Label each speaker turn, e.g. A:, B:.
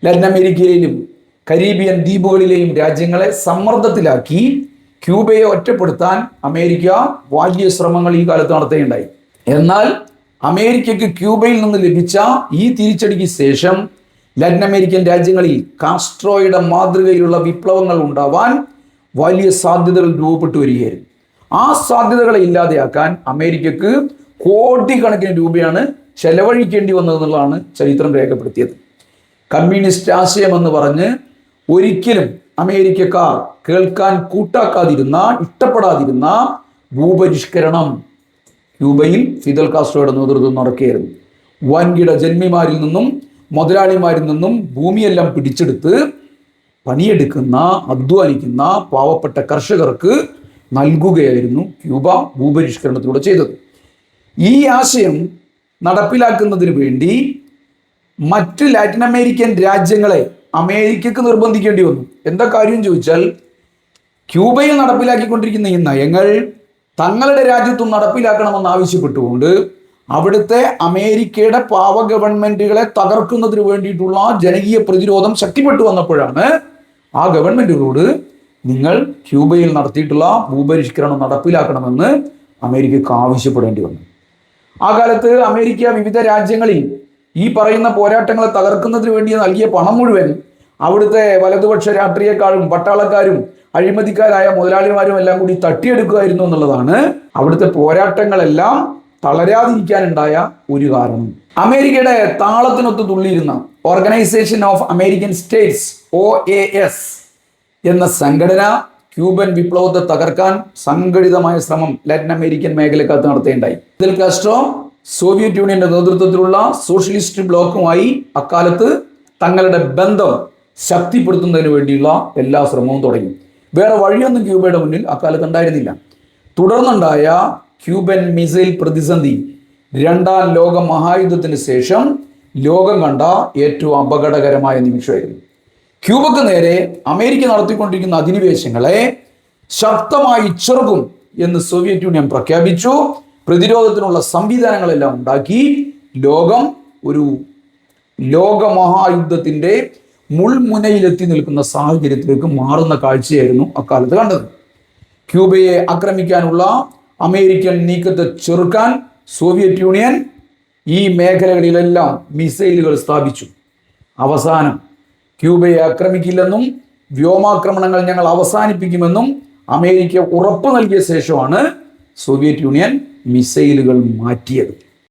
A: Latin അമേരിക്കയിലും Caribbean ദ്വീപുകളിലെയും രാജ്യങ്ങളെ സമ്മർദ്ദത്തിലാക്കി ക്യൂബയെ ഒറ്റപ്പെടുത്താൻ America വലിയ ശ്രമങ്ങൾ ഈ കാലത്ത് നടത്തുകയുണ്ടായി. എന്നാൽ അമേരിക്കയ്ക്ക് ക്യൂബയിൽ നിന്ന് ലഭിച്ച ഈ തിരിച്ചടിക്ക് ശേഷം ലാറ്റിൻ അമേരിക്കൻ രാജ്യങ്ങളിൽ കാസ്ട്രോയുടെ മാതൃകയിലുള്ള വിപ്ലവങ്ങൾ ഉണ്ടാവാൻ വലിയ സാധ്യതകൾ രൂപപ്പെട്ടു വരികയായിരുന്നു. ആ സാധ്യതകളെ ഇല്ലാതെയാക്കാൻ അമേരിക്കക്ക് കോടിക്കണക്കിന് രൂപയാണ് ചെലവഴിക്കേണ്ടി വന്നതെന്നുള്ളതാണ് ചരിത്രം രേഖപ്പെടുത്തിയത്. കമ്മ്യൂണിസ്റ്റ് ആശയമെന്ന് പറഞ്ഞ് ഒരിക്കലും അമേരിക്കക്കാർ കേൾക്കാൻ കൂട്ടാക്കാതിരുന്ന, ഇഷ്ടപ്പെടാതിരുന്ന ഭൂപരിഷ്കരണം ക്യൂബയിൽ ഫിദൽ കാസ്ട്രോയുടെ നേതൃത്വം നടക്കുകയായിരുന്നു. വൻകിട ജന്മിമാരിൽ നിന്നും മുതലാളിമാരിൽ നിന്നും ഭൂമിയെല്ലാം പിടിച്ചെടുത്ത് പണിയെടുക്കുന്ന, അധ്വാനിക്കുന്ന പാവപ്പെട്ട കർഷകർക്ക് നൽകുകയായിരുന്നു ക്യൂബ ഭൂപരിഷ്കരണത്തിലൂടെ ചെയ്തത്. ഈ ആശയം നടപ്പിലാക്കുന്നതിന് വേണ്ടി മറ്റ് ലാറ്റിൻ അമേരിക്കൻ രാജ്യങ്ങളെ അമേരിക്കക്ക് നിർബന്ധിക്കേണ്ടി വന്നു. എന്താ കാര്യം ചോദിച്ചാൽ, ക്യൂബയിൽ നടപ്പിലാക്കിക്കൊണ്ടിരിക്കുന്ന ഈ നയങ്ങൾ തങ്ങളുടെ രാജ്യത്തും നടപ്പിലാക്കണമെന്ന് ആവശ്യപ്പെട്ടുകൊണ്ട് അവിടുത്തെ അമേരിക്കയുടെ പാവ ഗവൺമെന്റുകളെ തകർക്കുന്നതിന് വേണ്ടിയിട്ടുള്ള ജനകീയ പ്രതിരോധം ശക്തിപ്പെട്ടു വന്നപ്പോഴാണ് ആ ഗവൺമെന്റുകളോട് നിങ്ങൾ ക്യൂബയിൽ നടത്തിയിട്ടുള്ള ഭൂപരിഷ്കരണം നടപ്പിലാക്കണമെന്ന് അമേരിക്കക്ക് ആവശ്യപ്പെടേണ്ടി വന്നു. ആ കാലത്ത് അമേരിക്ക വിവിധ രാജ്യങ്ങളിൽ ഈ പറയുന്ന പോരാട്ടങ്ങളെ തകർക്കുന്നതിന് വേണ്ടി നൽകിയ പണം മുഴുവൻ അവിടുത്തെ വലതുപക്ഷ രാഷ്ട്രീയക്കാരും പട്ടാളക്കാരും അഴിമതിക്കാരായ മുതലാളിമാരും എല്ലാം കൂടി തട്ടിയെടുക്കുകയായിരുന്നു എന്നുള്ളതാണ് അവിടുത്തെ പോരാട്ടങ്ങളെല്ലാം തളരാതിരിക്കാനുണ്ടായ ഒരു കാരണം. അമേരിക്കയുടെ താളത്തിനൊത്ത് തുള്ളിയിരുന്ന organisation of American states OAS എന്ന സംഘടന ക്യൂബൻ വിപ്ലവത്തെ തകർക്കാൻ സംഘടിതമായ ശ്രമം ലാറ്റിൻ അമേരിക്കൻ മേഖലക്കകത്ത് നടത്തുകയുണ്ടായി. ഫിദൽ കാസ്ട്രോ സോവിയറ്റ് യൂണിയന്റെ നേതൃത്വത്തിലുള്ള സോഷ്യലിസ്റ്റ് ബ്ലോക്കുമായി അക്കാലത്ത് തങ്ങളുടെ ബന്ധം ശക്തിപ്പെടുത്തുന്നതിന് വേണ്ടിയുള്ള എല്ലാ ശ്രമവും തുടങ്ങി. വേറെ വഴിയൊന്നും ക്യൂബയുടെ മുന്നിൽ അക്കാലത്ത് ഉണ്ടായിരുന്നില്ല. തുടർന്നുണ്ടായ ക്യൂബൻ മിസൈൽ പ്രതിസന്ധി രണ്ടാം ലോക മഹായുദ്ധത്തിന് ശേഷം ലോകം കണ്ട ഏറ്റവും അപകടകരമായ നിമിഷമായിരുന്നു. ക്യൂബക്ക് നേരെ അമേരിക്ക നടത്തിക്കൊണ്ടിരിക്കുന്ന അധിനിവേശങ്ങളെ ശക്തമായി ചെറുക്കും എന്ന് സോവിയറ്റ് യൂണിയൻ പ്രഖ്യാപിച്ചു. പ്രതിരോധത്തിനുള്ള സംവിധാനങ്ങളെല്ലാം ഉണ്ടാക്കി. ലോകം ഒരു ലോകമഹായുദ്ധത്തിന്റെ മുൾമുനയിലെത്തി നിൽക്കുന്ന സാഹചര്യത്തിലേക്ക് മാറുന്ന കാഴ്ചയായിരുന്നു അക്കാലത്ത് കണ്ടത്. ക്യൂബയെ ആക്രമിക്കാനുള്ള അമേരിക്കൻ നീക്കത്തെ ചെറുക്കാൻ സോവിയറ്റ് യൂണിയൻ ഈ മേഖലകളിലെല്ലാം മിസൈലുകൾ സ്ഥാപിച്ചു. അവസാനം ക്യൂബയെ ആക്രമിക്കില്ലെന്നും വ്യോമാക്രമണങ്ങൾ ഞങ്ങൾ അവസാനിപ്പിക്കുമെന്നും അമേരിക്ക ഉറപ്പ് നൽകിയ ശേഷമാണ് സോവിയറ്റ് യൂണിയൻ മിസൈലുകൾ മാറ്റിയത്.